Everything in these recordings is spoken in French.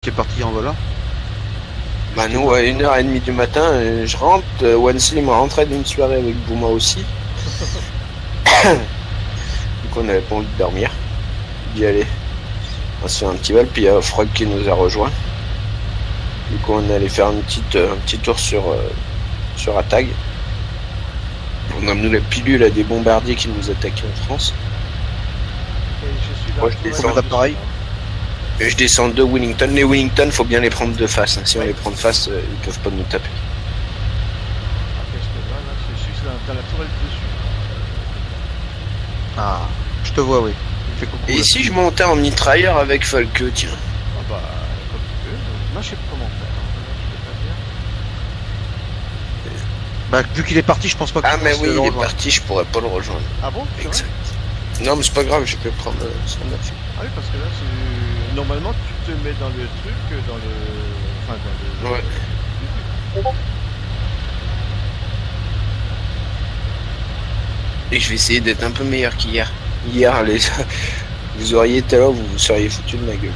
Qui est parti en vol là. Bah nous, à 1h30 du matin, je rentre. Wensley m'a rentré d'une soirée avec Bouma aussi. Donc on avait pas envie de dormir. D'y aller. On se fait un petit vol, puis il y a Frog qui nous a rejoint. Du coup on est allé faire un petit tour sur Atag. On a amené la pilule à des bombardiers qui nous attaquaient en France. Moi, je descends d'appareil. Et je descends de Wellington. Les Wellington, faut bien les prendre de face. Hein. Si on les prend de face, ils peuvent pas nous taper. Ok, je te vois là, je suis dans la tourelle dessus. Ah, je te vois, oui. Fais coucou, Et là. si je montais en mitrailleur avec Falke, tiens. Ah bah, comme tu veux. Moi, je sais pas comment faire. Je peux pas dire. Bah, vu qu'il est parti, je pense pas que Ah tu mais puisses oui, le il est rejoindre. parti, je pourrais pas le rejoindre. Ah bon? C'est vrai? Exact. Non mais c'est pas grave, je peux prendre son affaire. Ah oui, parce que là, normalement, tu te mets dans le truc, dans le... Enfin, dans le... Ouais. Et je vais essayer d'être un peu meilleur qu'hier. Hier, vous auriez été là, vous vous seriez foutu de ma gueule.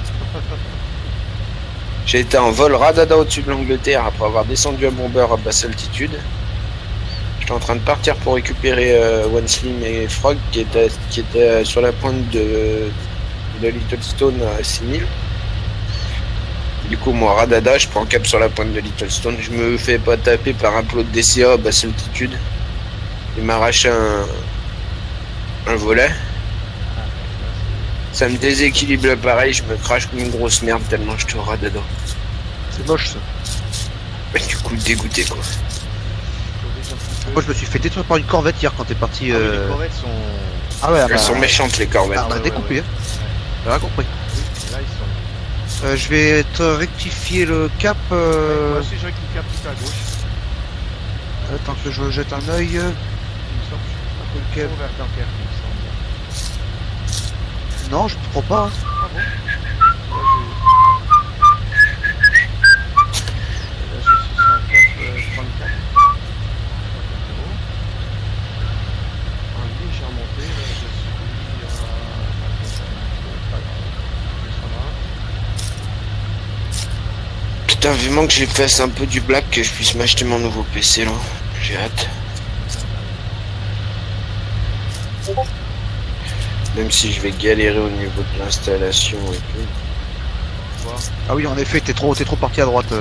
J'ai été en vol radada au-dessus de l'Angleterre après avoir descendu un bomber à basse altitude. J'étais en train de partir pour récupérer One-Slim et Frog qui était sur la pointe de Little Stone à 6000. Du coup, moi, radada, je prends cap sur la pointe de Little Stone. Je me fais pas taper par un plot de DCA à basse altitude. Il m'arrache un volet. Ça me déséquilibre l'appareil, je me crache comme une grosse merde tellement je te radada. C'est moche ça. Et du coup, dégoûté quoi. Moi, je me suis fait détruire par une corvette hier quand t'es parti. Ah oui, les corvettes sont... Ah ouais, Elles sont méchantes les corvettes. Ah, on a découpé. Hein. J'ai rien compris. Oui, là, ils sont... Je vais te rectifier le cap. Moi aussi, je récupère tout à gauche. Attends que je jette un œil. Il me semble que je suis Ok. trop vers Dunkerque, il me semble. Non, je te crois pas. Hein. Ah bon? Là, je suis sur un cap 34. En légère montée, là, je suis à... Putain, vivement que j'ai fait un peu du black, que je puisse m'acheter mon nouveau PC là. J'ai hâte. Même si je vais galérer au niveau de l'installation et tout. Ah oui, en effet, t'es trop parti à droite.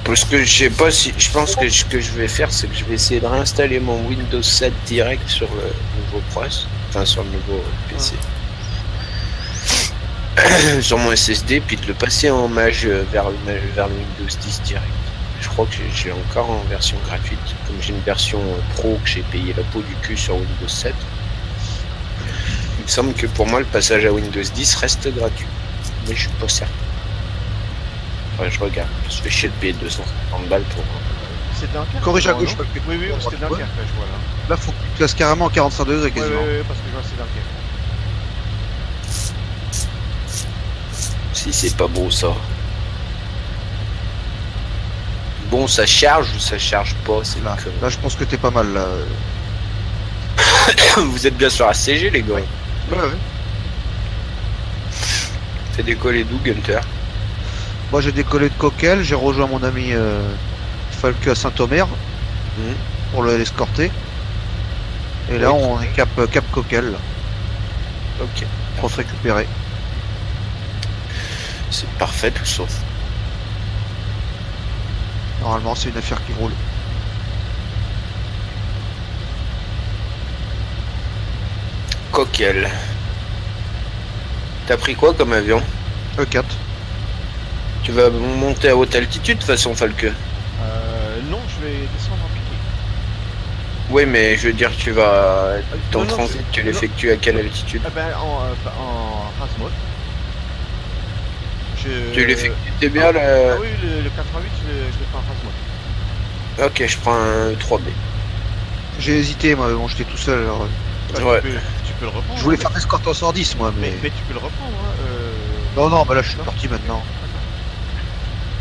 Parce que je sais pas si. Je pense que ce que je vais faire, c'est que je vais essayer de réinstaller mon Windows 7 direct sur le nouveau press. Enfin, sur le nouveau PC. Sur mon SSD, puis de le passer en mage vers le Windows 10 direct. Je crois que j'ai encore en version gratuite. Comme j'ai une version pro que j'ai payé la peau du cul sur Windows 7. Il me semble que pour moi, le passage à Windows 10 reste gratuit. Mais je suis pas certain. Ouais, je regarde. Je vais chier de payer 250 balles pour... C'est Dunkerque. Corrige à non, gauche, non parce que- Oui, c'était Dunkerque, là, je vois là. Là, faut que tu te places carrément en 45 degrés quasiment. Ouais, parce que je vois c'est Dunkerque. Si c'est pas beau ça. Bon, ça charge ou ça charge pas, c'est Là, que... là, je pense que t'es pas mal là. Vous êtes bien sur ACG les gars. Ouais, ouais. T'es décollé d'où, Gunter? Moi, j'ai décollé de Coquel, j'ai rejoint mon ami Falke à Saint-Omer pour l'escorter. Et là, Oui. on est cap Coquel là, Ok. pour se récupérer. C'est parfait tout sauf. Normalement, c'est une affaire qui roule. Coquel. T'as pris quoi comme avion? E4. Tu vas monter à haute altitude de façon Falke? Non, je vais descendre en piqué. Oui, mais je veux dire, tu vas... Ton Non, non, transit, tu non. l'effectues à quelle altitude? Ah ben, en Razmod. Tu l'effectues, t'es bien Ah là? oui, le 88, je le fais en Razmod. Ok, je prends un 3B. J'ai hésité, moi, bon, j'étais tout seul. Alors, Ouais. Tu peux le reprendre. je voulais hein. faire l'escorte en 110, moi, mais... Mais tu peux le reprendre. Hein. Non, bah là, je suis parti maintenant.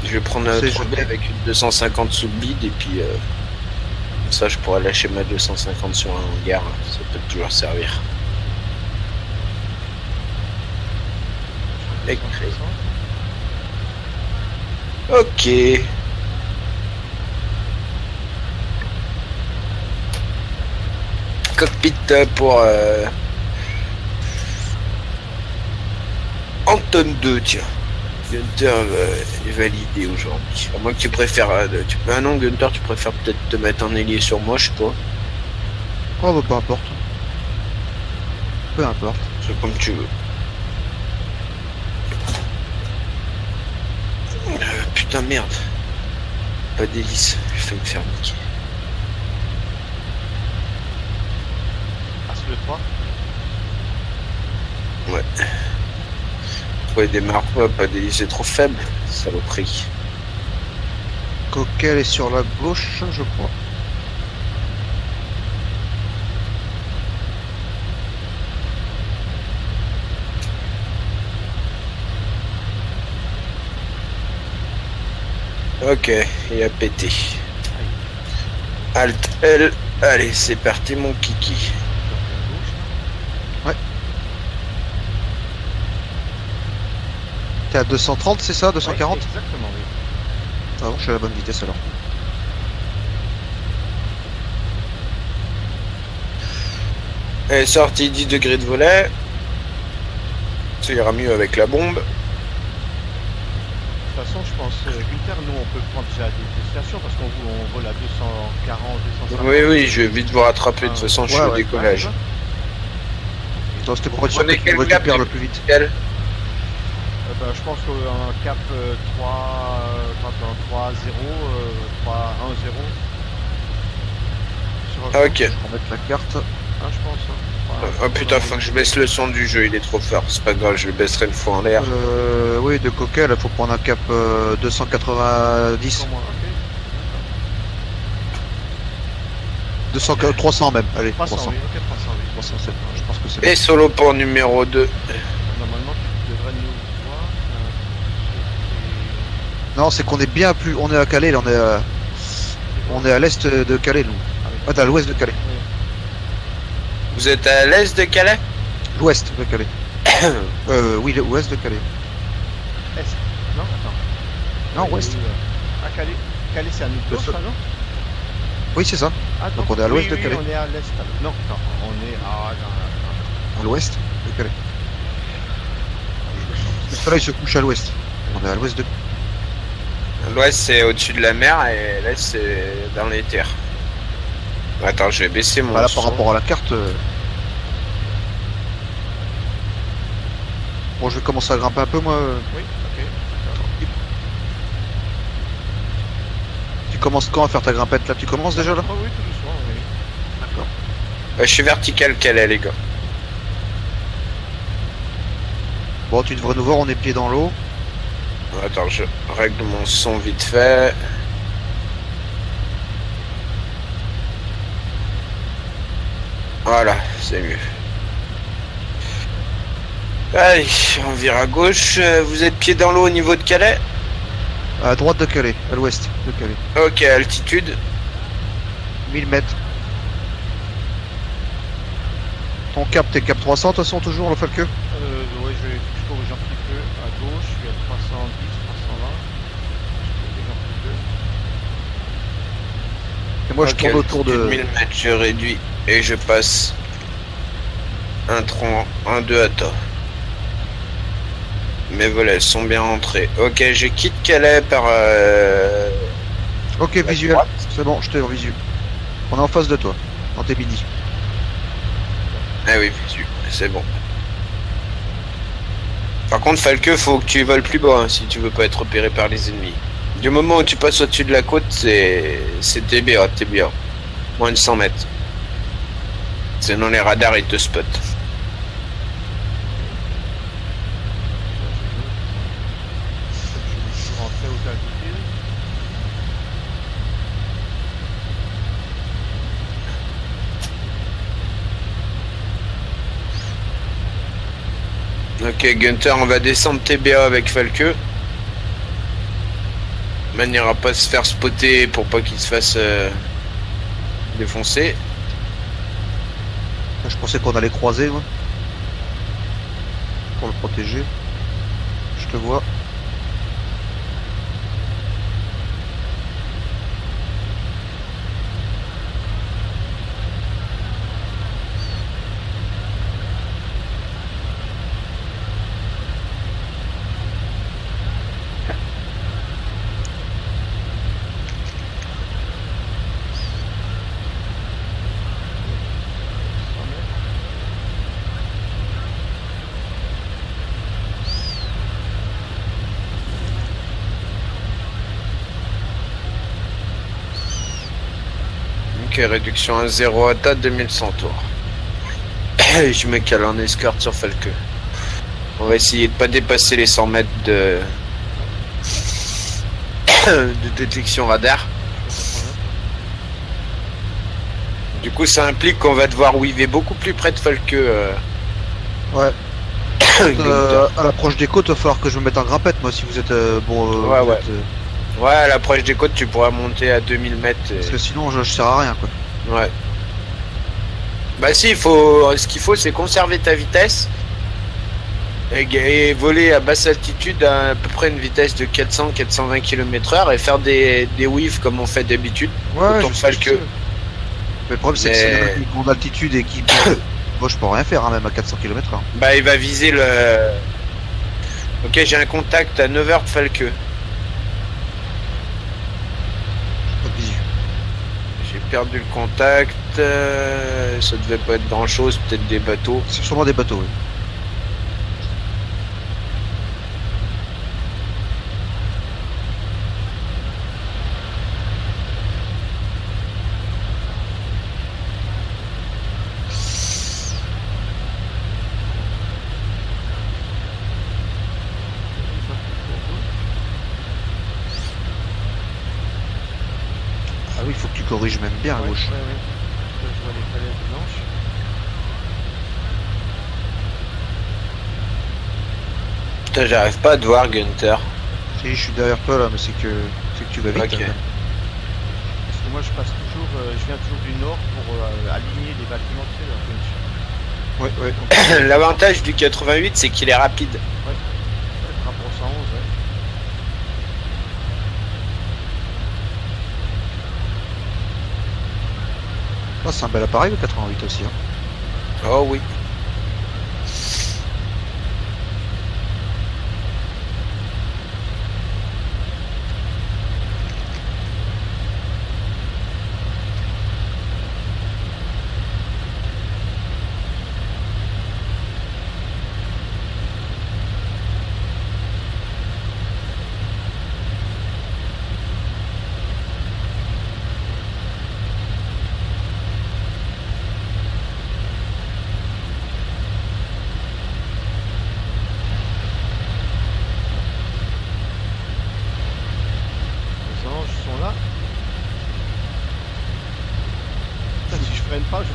Je vais prendre un C'est 3B jeté. avec une 250 sous le bide et puis... comme ça, je pourrais lâcher ma 250 sur un hangar. Ça peut toujours servir. Écrit. Ok. Cockpit pour Anton 2, tiens. Gunter est validé aujourd'hui. À moins que tu préfères... Ah non, Gunter, tu préfères peut-être te mettre en ailier sur moi, je sais pas. Oh bah peu importe. Peu importe. C'est comme tu veux. Putain, merde. Pas d'hélice, je vais me faire niquer. Passe le 3. Ouais. Pourquoi il démarre pas d'hélice, c'est trop faible, saloperie. Coquel est sur la gauche, je crois. Ok, il a pété. Alt L, allez, c'est parti mon kiki. T'es à 230, c'est ça? 240? Ouais, exactement, oui. Ah bon, je suis à la bonne vitesse alors. Elle est sortie 10 degrés de volet. Ça ira mieux avec la bombe. De toute façon, je pense, Gunther, nous, on peut prendre déjà des destinations parce qu'on vole à 240, 250. Oui, je vais vite vous rattraper. De toute façon, je suis au décollage. Non, c'était pour être sûr que tu quel récupères cap le plus vite. Quel Ben, je pense qu'un cap 3, 3-0, 3-1-0. Ah, ok. Je vais remettre la carte. Ah, je pense. Oh putain, faut que je baisse le son du jeu, il est trop fort. C'est pas grave, je le baisserai une fois en l'air. Oui, de Coquel, il faut prendre un cap 290. Pour moi, ok. 200, 300 même. Allez, 300, 300. oui, ok, 300, oui. 300, je pense que c'est Et solo pour numéro 2. Normalement, tu devrais nous voir. Non, c'est qu'on est bien plus. On est à Calais, là, on est à l'est de Calais, nous. Ah, à l'ouest de Calais. Vous êtes à l'est de Calais? L'ouest de Calais. Oui, l'ouest de Calais. Est. Non, attends. Non, ouest. Ah, Calais. Calais, c'est à nous deux, ça, non? Oui, c'est ça. Ah, Donc on est à l'ouest de oui, Calais. on est à l'est. Non, attends, on est à... À l'ouest de Calais. Le soleil se couche à l'ouest. On est à l'ouest de. L'ouest c'est au-dessus de la mer et l'est c'est dans les terres. Attends, je vais baisser mon Voilà, son. par rapport à la carte. Bon, je vais commencer à grimper un peu, moi. Oui, ok. Tu commences quand à faire ta grimpette là? Tu commences déjà là? Oh, oui, tout doucement, oui. D'accord. Je suis vertical Calais les gars. Bon, tu devrais nous voir, on est pieds dans l'eau. Attends, je règle mon son vite fait. Voilà, c'est mieux. Allez, on vire à gauche. Vous êtes pied dans l'eau au niveau de Calais? À droite de Calais, à l'ouest de Calais. Ok, altitude. 1000 mètres. Ton cap, t'es cap 300 de toute façon, toujours, le Falque? Ouais, je corrige un petit peu à gauche, je suis à 310, 320. Je corrige un petit peu. Et moi, Ok, je tourne autour de. 1000 mètres, je réduis et je passe un tronc, un 2 à tas. Mes volets sont bien rentrés. Ok, je quitte Calais par... Ok, visuel. droite. C'est bon, je t'ai en visu. On est en face de toi, dans tes mini. Ah oui, c'est bon. Par contre, Falque, faut que tu voles plus bas hein, si tu veux pas être repéré par les ennemis. Du moment où tu passes au-dessus de la côte, c'est TBA, TBA. Moins de 100 mètres. Sinon les radars ils te spotent. Je suis rentré aux altitudes. Ok, Gunter, on va descendre TBA avec Falque. De manière à pas se faire spotter pour pas qu'il se fasse défoncer. Je pensais qu'on allait croiser, moi. Pour le protéger. te vois. Ok, réduction à 0 à date 2100 tours. Je me cale en escorte sur Falke. On va essayer de pas dépasser les 100 mètres de de détection radar. Du coup, ça implique qu'on va devoir weaver beaucoup plus près de Falke. Ouais. À l'approche des côtes, il va falloir que je me mette en grimpette, moi, si vous êtes bon. Ouais, vous ouais. êtes, Ouais, à l'approche des côtes, tu pourras monter à 2000 mètres. parce que sinon, je sers à rien, quoi. Ouais. Bah si, ce qu'il faut, c'est conserver ta vitesse et voler à basse altitude à peu près une vitesse de 400-420 km/h et faire des weaves comme on fait d'habitude. Ouais, Autant je sais, Falke. je sais. Mais le problème, c'est que si Mais- on a une grande altitude et qui. Moi, je peux rien faire, hein, même à 400 km/h. Bah il va viser le... Ok, j'ai un contact à 9h de Falke. Pas de visu. J'ai perdu le contact. Ça devait pas être grand chose, peut-être des bateaux. C'est sûrement des bateaux, oui. Ah oui, il faut que tu corriges même bien à Ouais, gauche. ouais, ouais. Parce que je vois les falaises blanches. Putain, j'arrive pas à te voir, Gunther. Si, je suis derrière toi là, mais c'est que tu vas vite. Ok. hein. Parce que moi je passe toujours, je viens toujours du nord pour aligner les bâtiments de la French. Ouais, ouais. L'avantage du 88, c'est qu'il est rapide. Rapport 111, ouais. Ah, c'est un bel appareil le 88 aussi. Hein. Oh oui. Les anges sont là. Putain, si je freine pas, je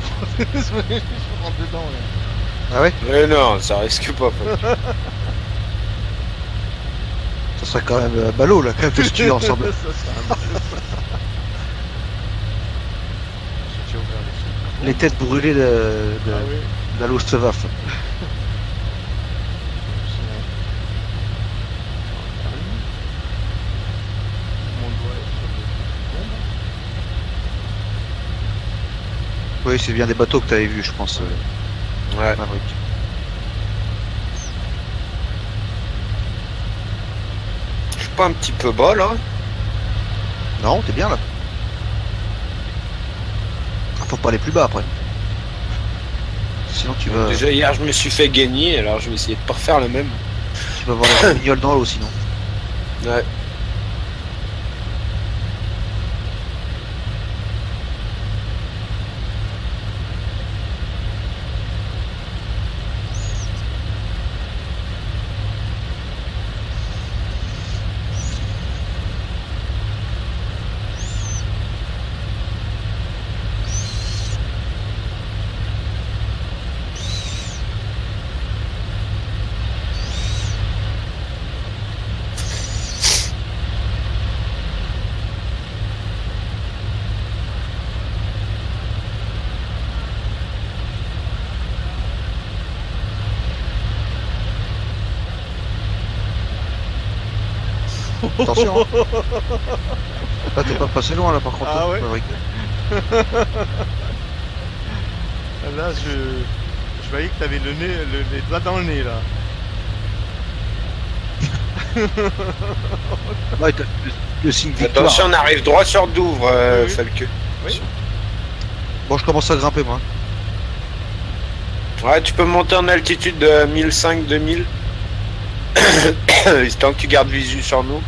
rentre dedans là. Ah ouais. Mais non, ça risque pas. Ça serait quand même ballot là, quand même, de se tuer ensemble. Ça, c'est un peu ça. J'ai déjà ouvert les trucs. Les têtes brûlées Ah oui. de la Luftwaffe. C'est vrai. Mon doigt est sur le bombe. Oui, c'est bien des bateaux que tu avais vus, je pense. Ouais. Maverick. Je suis pas un petit peu bas là. Non, t'es bien là. Ah, faut pas aller plus bas après. Sinon tu vas Déjà hier, je me suis fait gagner, alors je vais essayer de pas refaire le même. voir les mignoles dans l'eau sinon. Ouais. Attention, hein. Là, t'es pas passé loin, là, par contre. Ah hein, ouais. Maverick. Là, je voyais que t'avais le nez, les doigts dans le nez là. Ouais, t'as le signe victoire. Attention, on arrive droit sur Douvres, Oui, oui. Falque. Oui. Bon, je commence à grimper, moi. Ouais, tu peux monter en altitude de 1500-2000. Tant que tu gardes visu sur nous.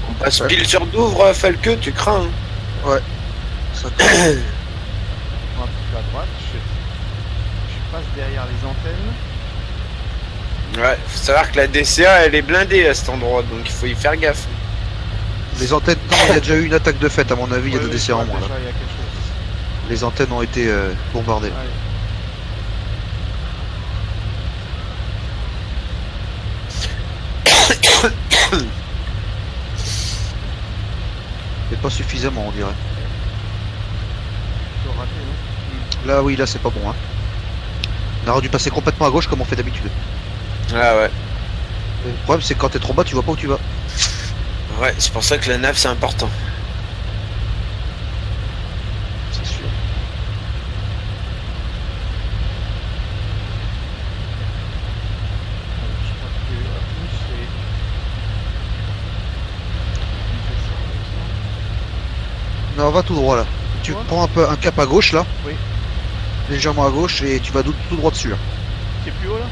On passe Ouais. pile sur Douvres, Falque, tu crains. Hein. Ça Je prends un petit peu à droite, je passe derrière les antennes. Ouais, faut savoir que la DCA elle est blindée à cet endroit, donc il faut y faire gaffe. Les antennes, non, il y a déjà eu une attaque de fête, à mon avis, il y a Ouais, des ouais, décès en ouais, moins. Là. déjà, il y a quelque chose. Les antennes ont été bombardées. Allez. Mais pas suffisamment, on dirait. Plutôt raté, non? Là, oui, là, c'est pas bon. Hein. On aurait dû passer complètement à gauche comme on fait d'habitude. Ah ouais. Le problème, c'est que quand t'es trop bas, tu vois pas où tu vas. Ouais, c'est pour ça que la nave c'est important. C'est sûr. Je crois que à plus c'est. Non, va tout droit là. Tu Quoi prends un peu un cap à gauche là. Oui. Légèrement à gauche et tu vas tout droit dessus. Là. C'est plus haut là?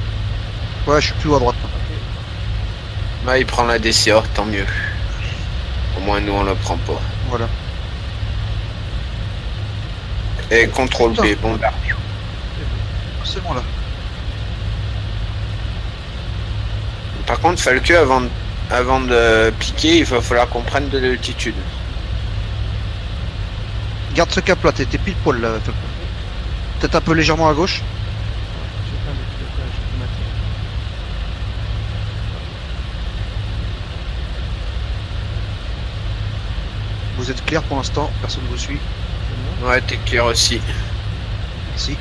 Ouais, je suis plus haut à droite. Là. Ok. Bah il prend la DCA, tant mieux. Au moins nous on le prend pas. Voilà. Et contrôle B, bombarde. C'est bon là. Par contre Falque avant de piquer, il va falloir qu'on prenne de l'altitude. Garde ce cap là, t'es pile poil là. Peut-être un peu légèrement à gauche. J'ai plein de pilotage automatique. Vous êtes clair pour l'instant, personne ne vous suit. C'est bon. Ouais, t'es clair aussi. Merci.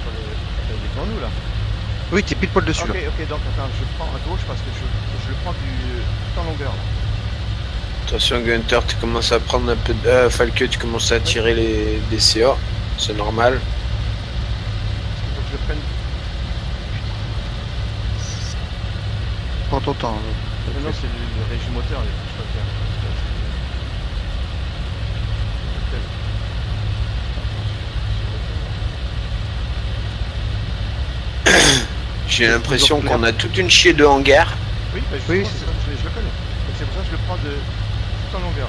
Sur le. Il est devant nous là. Oui, t'es pile poil dessus Ok, là. ok, donc attends, je prends à gauche parce que je le prends tout en longueur là. Attention Gunther, tu commences à prendre un peu de... Falque, tu commences à tirer les DCA. C'est normal. Il faut que je le prenne. Prends ton temps. Non, c'est le régime moteur, il faut que je le fasse. J'ai l'impression qu'on a toute une chier de hangars. Oui, bah Oui, justement, c'est je le connais. Donc c'est pour ça que je le prends tout en longueur.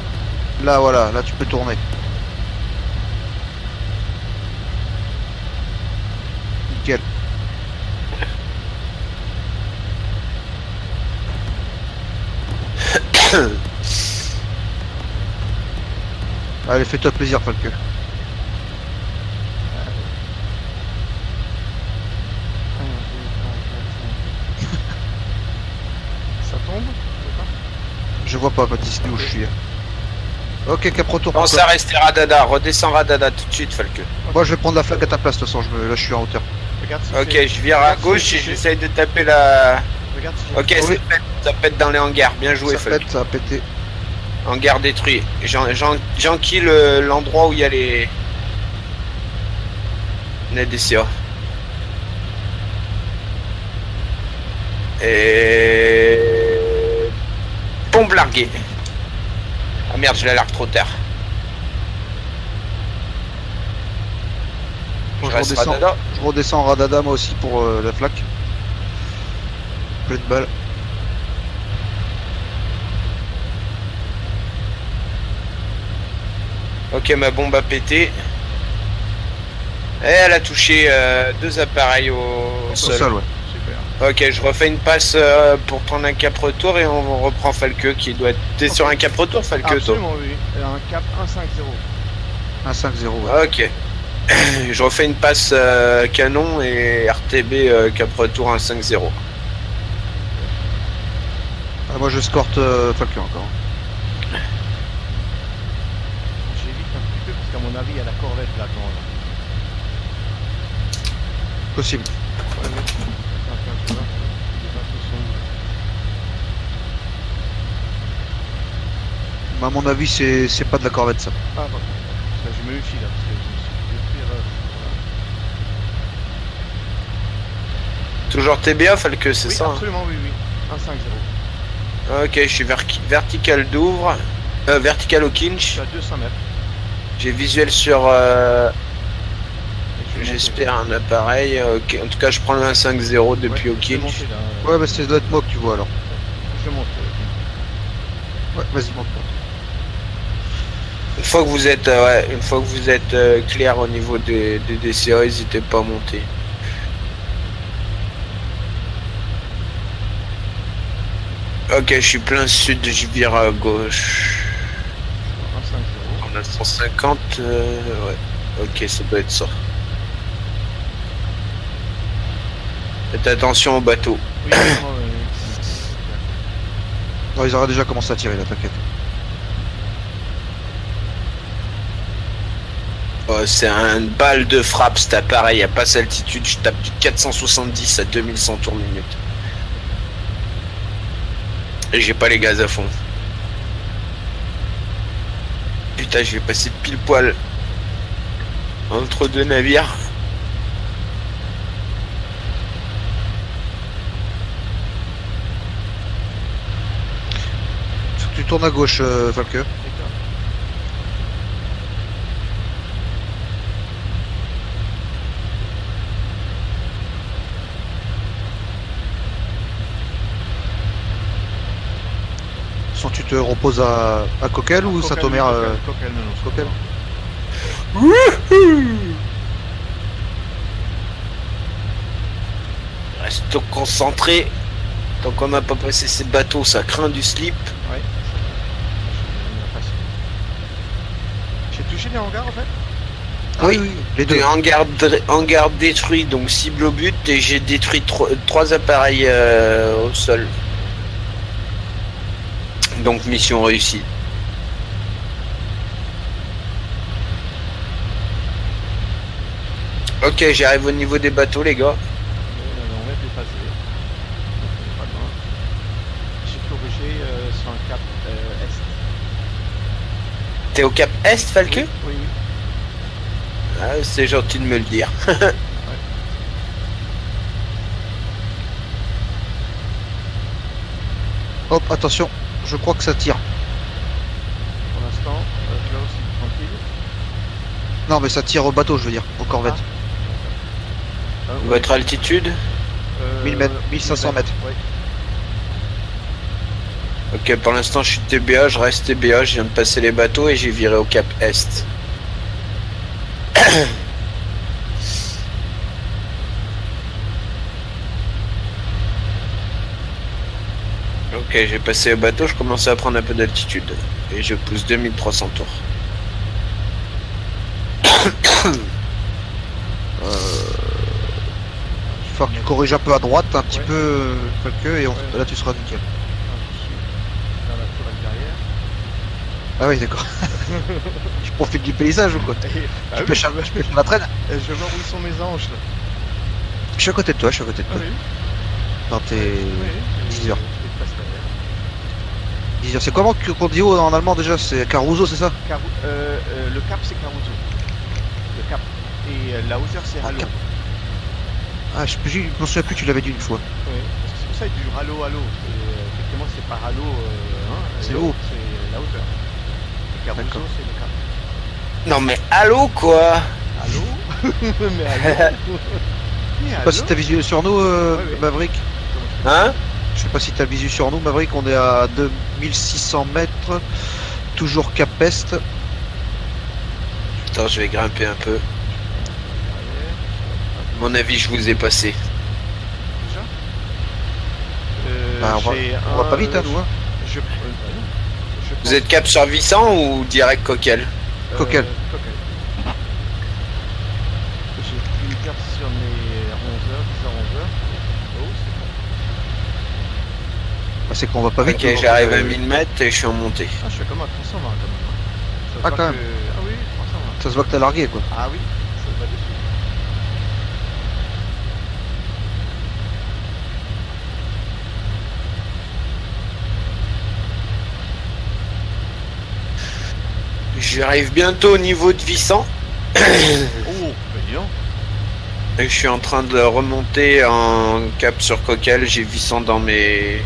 Là, voilà, là tu peux tourner. Nickel. Allez, fais-toi plaisir, Falque. 1, 2, 3, 4, 5. Ça tombe? D'accord. Je vois pas Baptiste où je suis. Ok, cap retour. Pense à rester Radada, redescends Radada tout de suite, Falke. Moi je vais prendre la flaque à ta place de toute façon, là je suis en hauteur. Regarde si Ok, c'est- je vire à regarde si gauche c'est et touché. j'essaye de taper la... Regarde si j'ai Ok, touché. ça pète dans les hangars, bien joué, Ça Falke. pète, ça a pété. Hangar détruit. J'enquille l'endroit où il y a les DCA. Et... Bombe larguée. Ah merde, je la largue trop tard. Bon, Je reste redescends. Radada. Je redescends Radada moi aussi pour la flaque. Plein de balles. Ok, ma bombe a pété. Et elle a touché 2 appareils au Au sol. sol, ouais. Super. Ok, je refais une passe pour prendre un cap retour et on reprend Falke qui doit être... T'es sur un cap retour, Falke, toi? Absolument, oui. Un cap 1-5-0. 1-5-0, ouais. Ok. Je refais une passe canon et RTB cap retour 1-5-0. Ah, moi je escorte Falcon encore. J'évite un petit peu parce qu'à mon avis, il y a la corvette là-dedans. Là. Possible. Ouais, mais... Attends, les bateaux sont où? Mais à mon avis c'est pas de la corvette ça. Ah, bon. Ça, je me méfie là parce que je me suis fait détruire. Voilà. Toujours TBA, Falke, c'est Oui, ça hein? absolument, oui, oui. 1-5-0. Ok, je suis vertical d'ouvre. Vertical au kinch. Tu as 200 mètres. J'ai visuel sur... Et je vais J'espère un appareil. Ok, en tout cas, je prends le 1-5-0 monter. depuis Ouais, au je vais kinch. monter, là. Ouais bah c'est doit être moi que tu vois alors. Je monte. Ouais, vas-y monte. Une fois que vous êtes, clair au niveau des DCA, n'hésitez pas à monter. Ok, je suis plein sud, je vire à gauche. 1-5-0. On a 150, ouais. Ok, ça doit être ça. Faites attention au bateau. Oui, vraiment, oui. Non, ils auraient déjà commencé à tirer là, t'inquiète. Oh, c'est un balle de frappe cet appareil à basse altitude, je tape du 470 à 2100 tours minute. Et j'ai pas les gaz à fond. Putain, je vais passer pile poil entre deux navires. Faut que tu tournes à gauche, Falke. D'accord. Sans tu te reposes à Coquel ou Saint-Omer Coquel, non, non. Coquel. Reste concentré. Tant qu'on n'a pas passé ces bateaux, ça craint du slip. Ouais. J'ai touché les hangars en fait. Ah oui, oui, les deux. Des hangar détruit, donc cible au but, et j'ai détruit 3 appareils au sol. Donc mission réussie. Ok, j'arrive au niveau des bateaux, les gars. On va dépasser. On est pas loin. J'ai corrigé sur un cap est. T'es au cap Est, Falke? Oui, oui. Ah, c'est gentil de me le dire. Hop, attention, je crois que ça tire. Pour l'instant, là aussi, tranquille. Non mais ça tire au bateau, je veux dire, aux corvettes. Votre altitude? 1000 mètres, 1500 mètres. Ouais. Ok, pour l'instant je suis TBA, je reste TBA, je viens de passer les bateaux et j'ai viré au cap Est. Ok, j'ai passé le bateau, je commençais à prendre un peu d'altitude. Et je pousse 2300 tours. Il faut que tu corriges un peu à droite, un petit peu Falke, et là tu seras nickel. Dans la tour derrière. Ah oui, d'accord. Je profite du paysage ou quoi? Ah Tu oui, pêches à la traîne? je vais voir où sont mes anges là. Je suis à côté de toi, je suis à côté de Ah toi. oui. Dans tes Oui, 10 heures. je les passe derrière. 10 heures. C'est comment qu'on dit en allemand déjà? C'est Caruso, c'est ça? Le cap c'est Caruso. Le cap. Et la hauteur c'est Halo. Cap. Ah, je m'en souviens plus, tu l'avais dit une fois. Oui, parce que c'est pour ça qu'il dit Halo Halo. Effectivement c'est pas Halo. C'est Halo, haut. c'est la hauteur. Et Caruso D'accord. c'est le cap. Non mais allô quoi? Halo. Mais Halo. Mais Je sais pas si t'as visu sur nous, Ouais. Maverick. Hein? Je sais pas si t'as visu sur nous, Maverick. On est à 2600 mètres. Toujours Cap Est. Attends, je vais grimper un peu. À mon avis, je vous ai passé. Déjà Bah, on va pas vite, hein, nous. Hein. Je Vous êtes cap sur Vissant ou direct Coquel? Coquel. Coquel. J'ai pris une carte sur mes 11h, 10h, 11h. Oh, c'est bon. Bah, c'est qu'on va pas vite. Ok, nous, j'arrive donc, à 1000 mètres et je suis en montée. Ah, je suis comme à 320 quand même. Ça se Ah, voit quand même. Ah oui, 320. Ça se voit que t'as largué, quoi. Ah oui, ça va dessus. J'arrive bientôt au niveau de Vissant. Oh, bah dis donc. Et je suis en train de remonter en cap sur Coquel. J'ai Vissant dans mes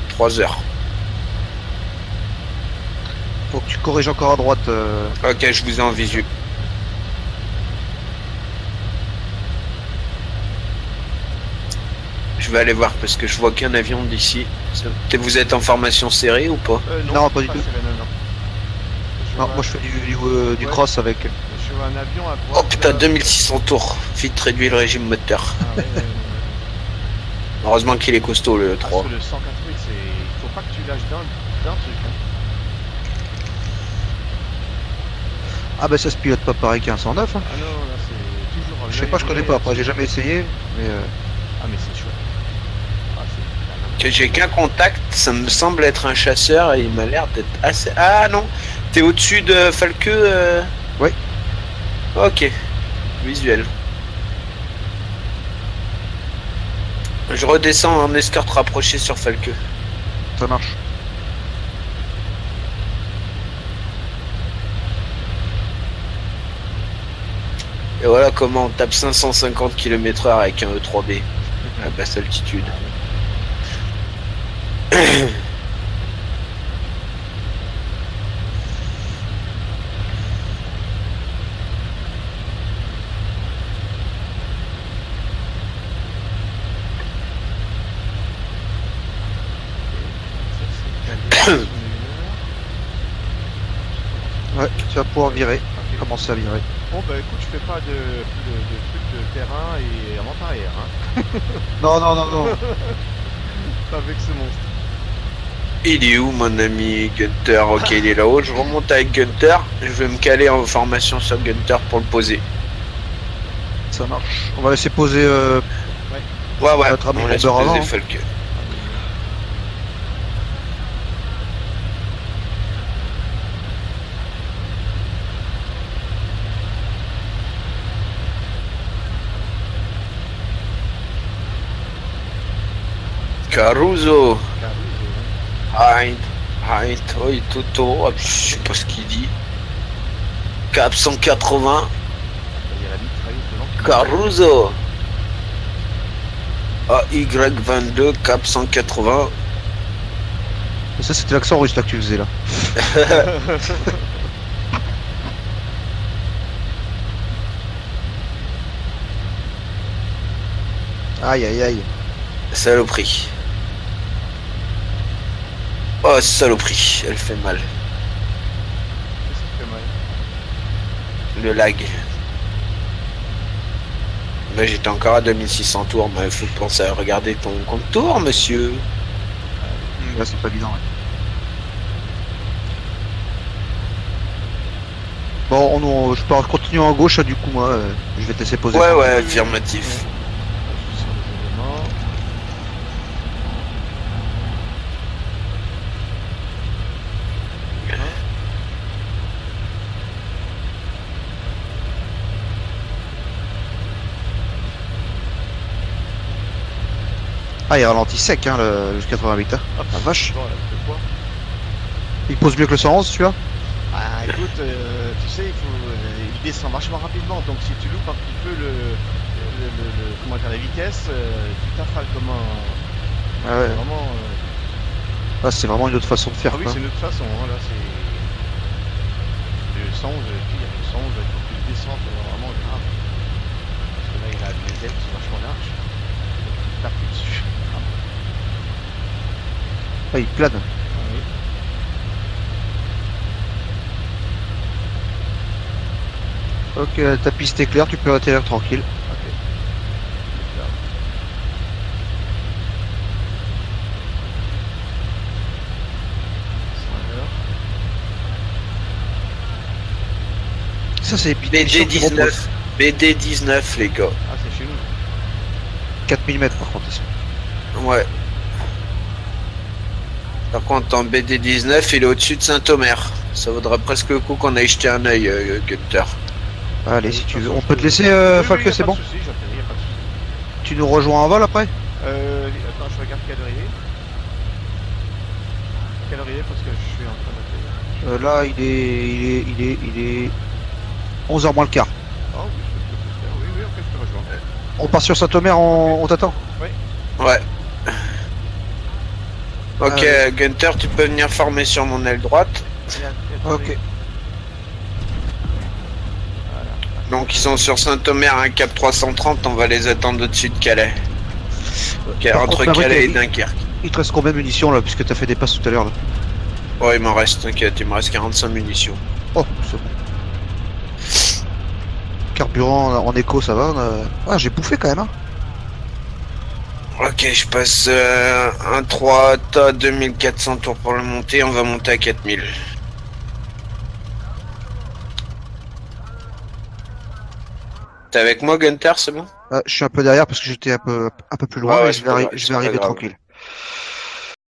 3 heures. Faut que tu corriges encore à droite. Ok, je vous ai en visu. Je vais aller voir parce que je vois qu'un avion d'ici. Vous êtes en formation serrée ou pas? Non, pas du tout. serré, non. Non, moi je fais du Ouais. cross avec. Je vois un avion à droite. Oh putain, là. 2600 tours. Vite réduit le régime moteur. Ah, ouais. Heureusement qu'il est costaud le 3. Parce que le 188, c'est. Il faut pas que tu lâches d'un truc. Hein. Ah bah ça se pilote pas pareil qu'un 109. Hein. Ah non, là c'est toujours. Je sais pas, je connais pas. Après j'ai jamais essayé. Mais Ah, mais c'est chouette. Ah, c'est. Que j'ai qu'un contact, ça me semble être un chasseur et il m'a l'air d'être assez. Ah non, t'es au-dessus de Falqueux Oui. Ok, visuel. Je redescends en escorte rapprochée sur Falqueux. ça marche. Et voilà comment on tape 550 km/h avec un E3B à basse altitude. Ouais, tu vas pouvoir virer. Ok. Commencer à virer. Bon, bah écoute, je fais pas de trucs de terrain et avant arrière. Hein. Non, non, non, non. Pas avec ce monstre. Il est où mon ami Gunter? Ok, il est là-haut. Je remonte avec Gunter. Je vais me caler en formation sur Gunter pour le poser. Ça marche. On va laisser poser. Ouais, Notre ami on laisse Bomber poser avant, hein. Falqueux. Caruso. Hein. Hein, oi, Toto. Je sais pas ce qu'il dit. Cap 180. Il y a la mitrailleuse devant. Caruso. AY22, cap 180. Ça c'était l'accent russe là que tu faisais là. Aïe aïe aïe. Saloperie. Oh, saloperie, elle fait mal. Qu'est-ce qui fait mal? Le lag. Mais j'étais encore à 2600 tours, mais il faut penser à regarder ton compte tour, monsieur. Là c'est pas évident. Ouais. Bon, je peux continuer en gauche du coup moi. Je vais te laisser poser. Ouais, ouais, affirmatif. Je suis sur les éléments. Ah, il ralentit sec, hein, le 88. Hein. Hop, La vache. bon, là, c'est quoi. Il pose mieux que le 111, celui-là. Ah, écoute, tu sais, il descend vachement rapidement, donc si tu loupes un petit peu comment dire, la vitesse, tu t'affales comme un... Ah ouais. Vraiment... Ah, c'est vraiment une autre façon de faire. Ah oui, quoi. c'est une autre façon, hein, là, c'est... Le 111, pire, le 111, il faut que tu descends, c'est vraiment grave. Parce que là, il a des ailes qui sont vachement larges. Donc, il tape plus dessus. Ah, il plane. Ah oui. Ok, ta piste est claire, tu peux atterrir tranquille. Ok. C'est clair. Ça, c'est les munitions qui reposent. BD19, les gars. Ah, c'est chez nous. 4 mm par contre. Ici. Ouais. Par contre, en BD19, il est au-dessus de Saint-Omer. Ça vaudra presque le coup qu'on aille jeter un œil, Gunther. Allez, si De tu toute veux. façon, On peut te laisser, Oui, oui, Falke, y a c'est pas bon de souci, j'atterris, y a pas de souci. Tu nous rejoins en vol après Attends, je regarde quelle heure il est. Quelle heure il est parce que je suis en train d'atterrir. Là, il est 11h moins le quart. Ah oui, je peux faire. Oui, oui, ok, je te rejoins. On part sur Saint-Omer, on t'attend. Ouais. Ok, Ah, Gunther, tu peux venir former sur mon aile droite. Ok. Voilà. Donc, ils sont sur Saint-Omer, un cap 330. On va les attendre au-dessus de Calais. Ok, Par entre contre, Maverick, Calais et Dunkerque. Il te reste combien de munitions là, puisque t'as fait des passes tout à l'heure là? Ouais, il m'en reste, t'inquiète, il me reste 45 munitions. Oh, c'est bon. Carburant en écho, ça va. Ah, j'ai bouffé quand même. Hein. Ok, je passe un 3, t'as 2400 tours pour le monter, on va monter à 4000. T'es avec moi, Gunther, c'est bon? Je suis un peu derrière parce que j'étais un peu plus loin, Ouais, mais c'est pas grave, je c'est vais pas arriver grave. tranquille.